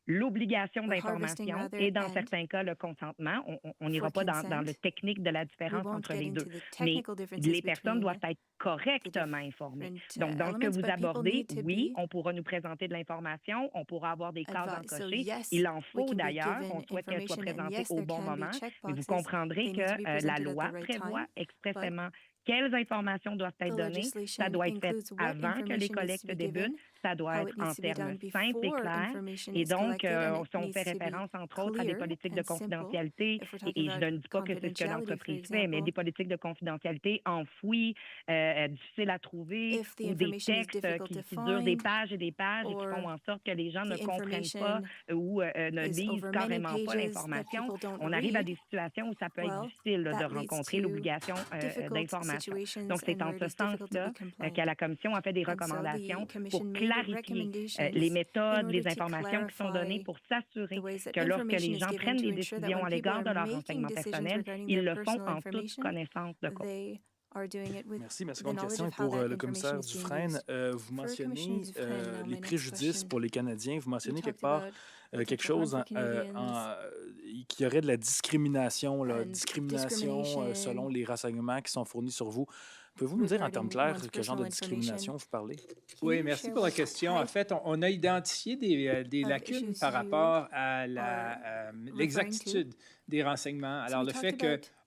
l'obligation d'information et dans certains cas, le consentement. On n'ira pas dans le technique de la différence entre les deux. Mais les personnes doivent être correctement informées. Donc, dans ce que vous abordez, oui, on pourra nous présenter de l'information, on pourra avoir des cases en cocher. Il en faut d'ailleurs, on souhaite qu'elle soit présentée au bon moment, mais vous comprendrez que la loi prévoit expressément quelles informations doivent être données. Ça doit être fait avant que les collectes débutent. Ça doit être en termes simples et clairs. Et donc, si on fait référence, entre autres, à des politiques de confidentialité, et je ne dis pas que c'est ce que l'entreprise fait, mais des politiques de confidentialité enfouies, difficiles à trouver, ou des textes qui durent des pages et des pages et qui font en sorte que les gens ne comprennent pas ou ne lisent carrément pas l'information, on arrive à des situations où ça peut être difficile de rencontrer l'obligation d'information. Donc, c'est en ce sens-là que la Commission a fait des recommandations pour clarifier les méthodes, les informations qui sont données pour s'assurer que lorsque les gens prennent des décisions à l'égard de leur renseignement personnel, ils le font en toute connaissance de cause. Merci. Ma seconde question est pour le commissaire Dufresne. Vous mentionnez les préjudices pour les Canadiens. Vous mentionnez quelque part quelque chose qui aurait de la discrimination, selon les renseignements qui sont fournis sur vous. Pouvez-vous nous dire en termes clairs quel genre de discrimination vous parlez? Oui, merci pour la question. En fait, on a identifié des lacunes par rapport à l'exactitude des renseignements. Alors, le fait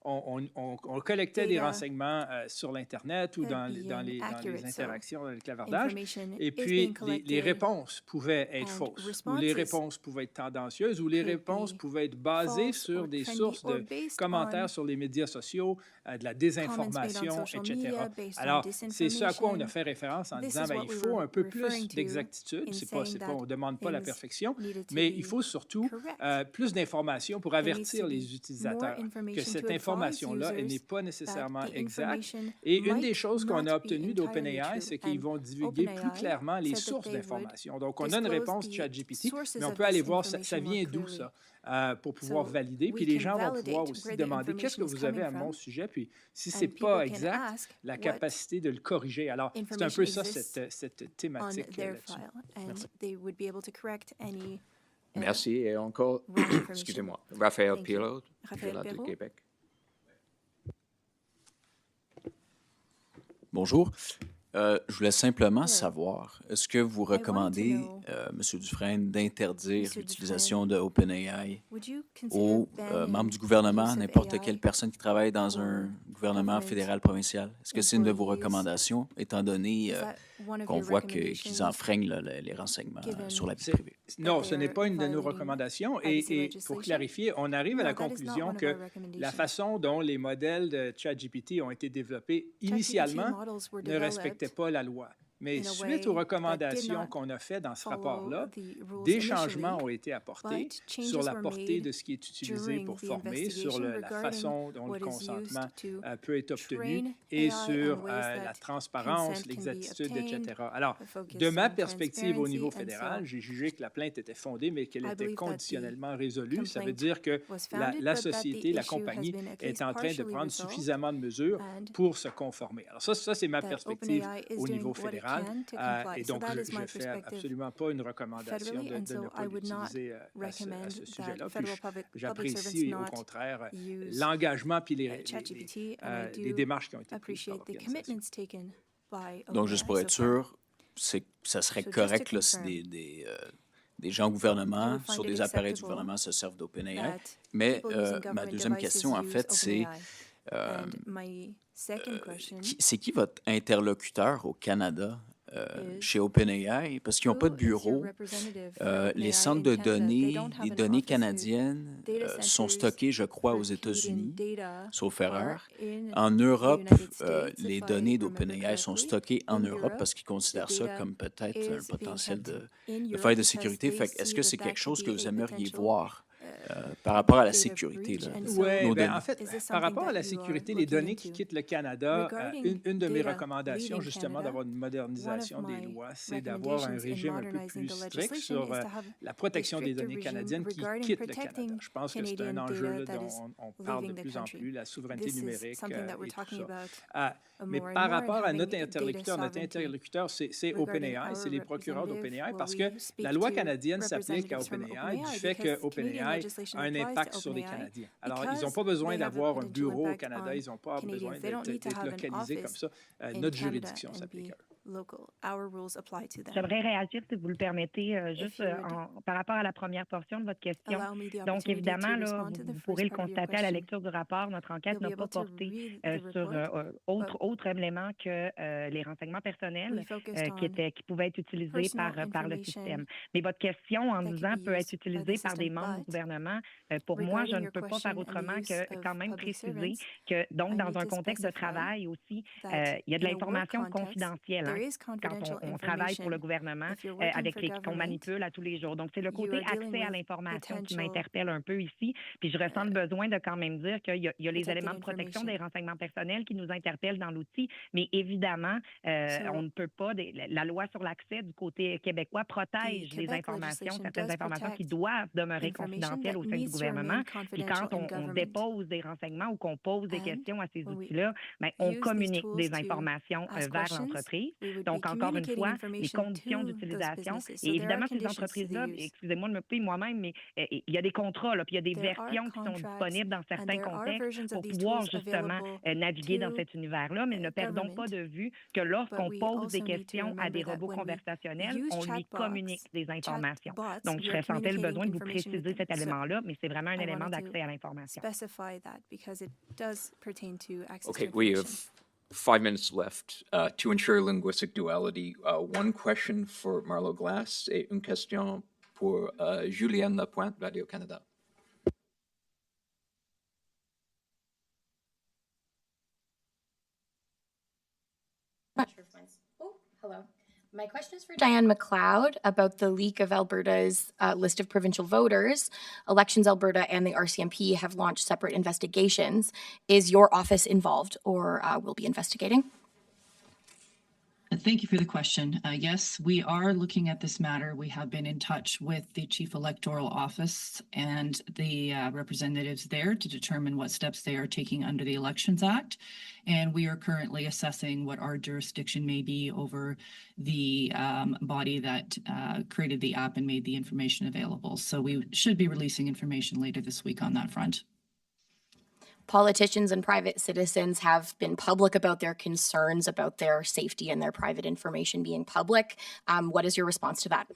qu'on collectait des renseignements sur l'Internet ou dans les interactions, dans le clavardage, et puis les réponses pouvaient être fausses, ou les réponses pouvaient être tendancieuses, ou les réponses pouvaient être basées sur des sources de commentaires sur les médias sociaux, de la désinformation, etc. Alors, c'est ce à quoi on a fait référence en disant il faut un peu plus d'exactitude. On ne demande pas la perfection, mais il faut surtout plus d'informations pour avertir les utilisateurs que cette information-là, elle n'est pas nécessairement exacte. Et une des choses qu'on a obtenues d'OpenAI, c'est qu'ils vont divulguer plus clairement les sources d'informations. Donc, on a une réponse ChatGPT, mais on peut aller voir ça vient d'où ça, pour pouvoir valider. Puis les gens vont pouvoir aussi demander qu'est-ce que vous avez à mon sujet, puis si ce n'est pas exact, la capacité de le corriger. Alors, c'est un peu ça, cette thématique là-dessus. Merci. Merci. Et encore, excusez-moi, Raphaël Pilot, de Québec. Bonjour. Je voulais simplement savoir, est-ce que vous recommandez, M. Dufresne, d'interdire l'utilisation de OpenAI aux membres du gouvernement, n'importe quelle personne qui travaille dans un gouvernement fédéral, provincial? Est-ce que c'est une de vos recommandations, étant donné qu'on voit qu'ils enfreignent les renseignements sur la vie privée? Non, ce n'est pas une de nos recommandations. Et pour clarifier, on arrive à la conclusion que la façon dont les modèles de ChatGPT ont été développés initialement ne respectaient pas la loi. Mais suite aux recommandations qu'on a faites dans ce rapport-là, des changements ont été apportés sur la portée de ce qui est utilisé pour former, sur la façon dont le consentement peut être obtenu et sur la transparence, l'exactitude, etc. Alors, de ma perspective au niveau fédéral, j'ai jugé que la plainte était fondée, mais qu'elle était conditionnellement résolue. Ça veut dire que la société, la compagnie est en train de prendre suffisamment de mesures pour se conformer. Alors ça c'est ma perspective au niveau fédéral. Et donc, je ne fais absolument pas une recommandation de ne pas l'utiliser à ce sujet-là. Puis j'apprécie au contraire l'engagement puis les démarches qui ont été prises par l'organisation. Donc, juste pour être sûr, ça serait correct là, si des gens au gouvernement, sur des appareils du gouvernement, se servent d'OpenAI. Mais ma deuxième question, en fait, c'est... c'est qui votre interlocuteur au Canada chez OpenAI, parce qu'ils n'ont pas de bureau. Les centres de données, les données canadiennes sont stockées, je crois, aux États-Unis, sauf erreur. En Europe, les données d'OpenAI sont stockées en Europe parce qu'ils considèrent ça comme peut-être un potentiel de faille de sécurité. Fait est-ce que c'est quelque chose que vous aimeriez voir par rapport à la sécurité? Oui, ben, en fait, par rapport à la sécurité, les données qui quittent le Canada, une de mes recommandations, justement, d'avoir une modernisation des lois, c'est d'avoir un régime un peu plus strict sur la protection des données canadiennes qui quittent le Canada. Je pense que c'est un enjeu là, dont on parle de plus en plus, la souveraineté numérique et tout ça. Mais par rapport à notre interlocuteur, c'est OpenAI, c'est les procureurs d'OpenAI, parce que la loi canadienne s'applique à OpenAI du fait que OpenAI a un impact sur les Canadiens. Alors, ils n'ont pas besoin d'avoir un bureau au Canada, ils n'ont pas besoin d'être localisés comme ça. Notre juridiction s'applique à eux. J'aimerais réagir, si vous le permettez, juste par rapport à la première portion de votre question. Donc, évidemment, là, vous pourrez le constater à la lecture du rapport, notre enquête n'a pas porté sur autre élément que les renseignements personnels qui pouvaient être utilisés par le système. Mais votre question, en disant peut être utilisée par des membres du gouvernement, pour moi, je ne peux pas faire autrement que quand même préciser que, donc, dans un contexte de travail aussi, il y a de l'information confidentielle. Quand on travaille pour le gouvernement qu'on manipule à tous les jours. Donc, c'est le côté accès à l'information qui m'interpelle un peu ici. Puis, je ressens le besoin de quand même dire qu'il y a les éléments de protection des renseignements personnels qui nous interpellent dans l'outil. Mais évidemment, on ne peut pas... La loi sur l'accès du côté québécois protège les informations, certaines informations qui doivent demeurer confidentielles au sein du gouvernement. Puis, quand on dépose des renseignements ou qu'on pose des questions à ces outils-là, bien, on communique des informations vers l'entreprise. Donc, encore une fois, les conditions d'utilisation. Et évidemment, ces entreprises-là, excusez-moi de me couper moi-même, mais il y a des contrats, là, puis il y a des versions qui sont disponibles dans certains contextes pour pouvoir justement naviguer dans cet univers-là. Mais ne perdons pas de vue que lorsqu'on pose des questions à des robots conversationnels, on lui communique des informations. Donc, je ressentais le besoin de vous préciser cet élément-là, mais c'est vraiment un élément d'accès à l'information. Okay, we have 5 minutes left to ensure linguistic duality. One question for Marlo Glass et une question pour Julienne Lapointe, Radio-Canada. Oh, hello. My question is for Diane McLeod about the leak of Alberta's list of provincial voters. Elections Alberta and the RCMP have launched separate investigations. Is your office involved or will be investigating? Thank you for the question. Yes, we are looking at this matter. We have been in touch with the Chief Electoral Office and the representatives there to determine what steps they are taking under the Elections Act. And we are currently assessing what our jurisdiction may be over the body that created the app and made the information available. So we should be releasing information later this week on that front. Politicians and private citizens have been public about their concerns about their safety and their private information being public. What is your response to that?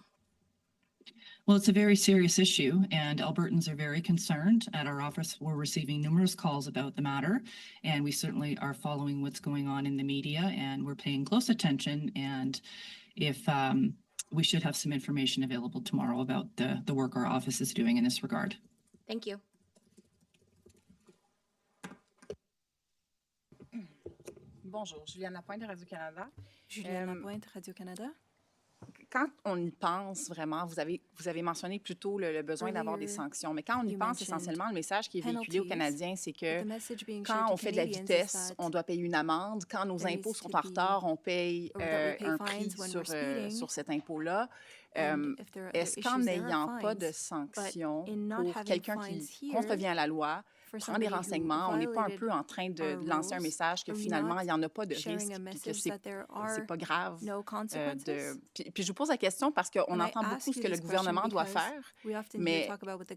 Well, it's a very serious issue, and Albertans are very concerned. At our office, we're receiving numerous calls about the matter, and we certainly are following what's going on in the media, and we're paying close attention. And if we should have some information available tomorrow about the work our office is doing in this regard. Thank you. Bonjour, Julienne Lapointe de Radio-Canada. Julienne Lapointe, Radio-Canada. Quand on y pense vraiment, vous avez mentionné plutôt le besoin d'avoir des sanctions, mais quand on y pense, essentiellement, le message qui est véhiculé aux Canadiens, c'est que quand on fait de la vitesse, on doit payer une amende. Quand nos impôts sont en retard, on paye un prix sur cet impôt-là. Est-ce qu'en n'ayant pas de sanctions pour quelqu'un qui contrevient à la loi, prend des renseignements, on n'est pas un peu en train de lancer un message que finalement, il n'y en a pas de risque, puis que c'est pas grave. Puis je vous pose la question parce qu'on entend beaucoup ce que le gouvernement doit faire, mais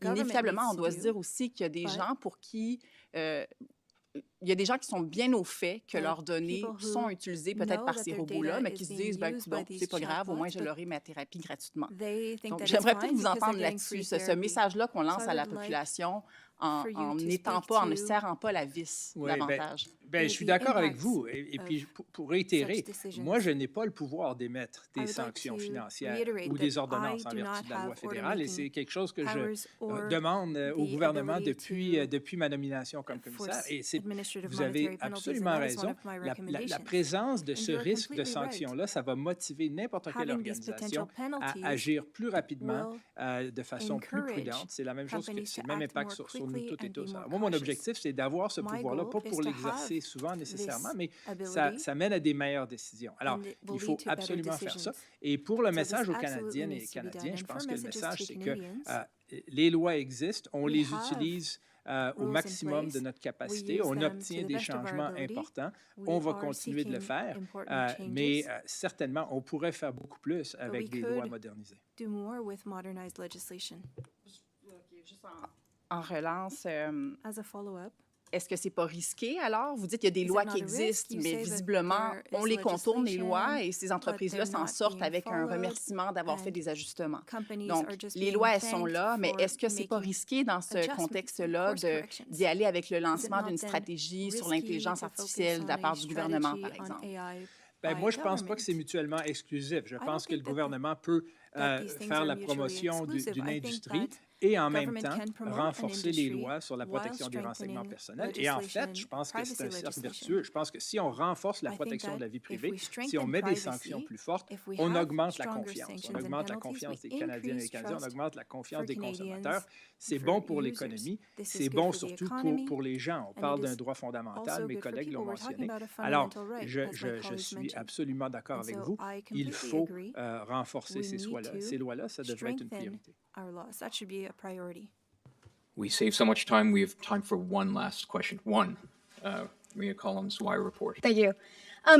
inévitablement, on doit se dire aussi qu'il y a des gens pour qui il y a des gens qui sont bien au fait que leurs données sont utilisées peut-être par ces robots-là, mais qui se disent, ben, c'est pas grave, au moins je l'aurai ma thérapie gratuitement. Donc, j'aimerais peut-être vous entendre là-dessus, ce message-là qu'on lance à la population en ne serrant pas la vis davantage. Je suis d'accord avec vous. Et puis, pour réitérer, moi, je n'ai pas le pouvoir d'émettre des sanctions financières ou des ordonnances en vertu de la loi fédérale. Et c'est quelque chose que je demande au gouvernement depuis ma nomination comme commissaire. Et vous avez absolument raison. La présence de ce risque de sanction-là, ça va motiver n'importe quelle organisation à agir plus rapidement, de façon plus prudente. C'est la même chose que c'est le même impact sur nous toutes et tous. Alors, moi, mon objectif, c'est d'avoir ce pouvoir-là, pas pour l'exercer souvent nécessairement, mais ça mène à des meilleures décisions. Alors, il faut absolument faire ça. Et pour le message aux Canadiennes et Canadiens, je pense que le message, c'est que les lois existent, on les utilise au maximum de notre capacité, on obtient des changements importants, on va continuer de le faire, mais certainement, on pourrait faire beaucoup plus avec des lois modernisées. En relance, est-ce que c'est pas risqué alors? Vous dites qu'il y a des lois qui existent, mais visiblement, on les contourne, les lois, et ces entreprises-là s'en sortent avec un remerciement d'avoir fait des ajustements. Donc, les lois, elles sont là, mais est-ce que c'est pas risqué dans ce contexte-là d'y aller avec le lancement d'une stratégie sur l'intelligence artificielle de la part du gouvernement, par exemple? Moi, je ne pense pas que c'est mutuellement exclusif. Je pense que le gouvernement peut faire la promotion d'une industrie et en même temps renforcer les lois sur la protection des renseignements personnels. Et en fait, je pense que c'est un cercle vertueux. Je pense que si on renforce la protection de la vie privée, si on met des sanctions plus fortes, on augmente la confiance. On augmente la confiance des Canadiennes et des Canadiens, on augmente la confiance des consommateurs. C'est bon pour l'économie, c'est bon surtout pour les gens. On parle d'un droit fondamental, mes collègues l'ont mentionné. Alors, je suis absolument d'accord avec vous. Il faut renforcer ces lois-là, ça devrait être une priorité. We save so much time. We have time for one last question. Maria Collins, Wire Report. Thank you.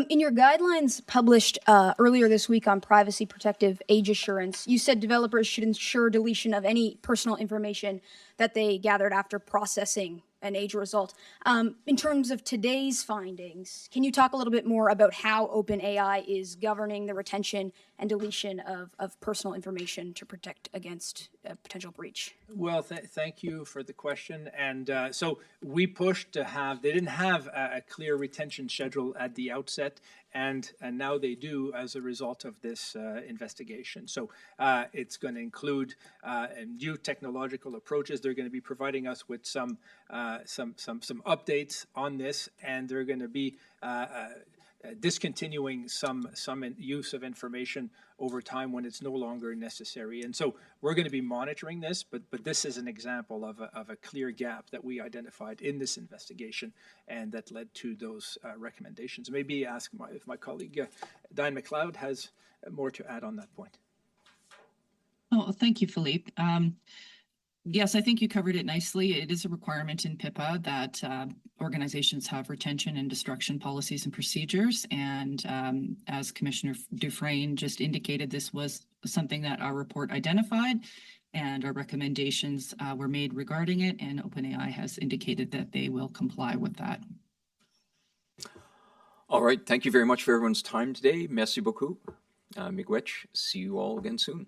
In your guidelines published earlier this week on privacy protective age assurance, you said developers should ensure deletion of any personal information that they gathered after processing an age result. In terms of today's findings, can you talk a little bit more about how OpenAI is governing the retention and deletion of personal information to protect against a potential breach? Well, thank you for the question. And so we pushed to they didn't have a clear retention schedule at the outset, and now they do as a result of this investigation. So it's going to include new technological approaches. They're going to be providing us with some updates on this, and they're going to be discontinuing some use of information over time when it's no longer necessary. And so we're going to be monitoring this, but this is an example of a clear gap that we identified in this investigation and that led to those recommendations. Maybe ask if my colleague Diane McLeod has more to add on that point. Oh, thank you, Philippe. Yes, I think you covered it nicely. It is a requirement in PIPA that organizations have retention and destruction policies and procedures. And as Commissioner Dufresne just indicated, this was something that our report identified, and our recommendations were made regarding it. And OpenAI has indicated that they will comply with that. All right. Thank you very much for everyone's time today. Merci beaucoup. Miigwech. See you all again soon.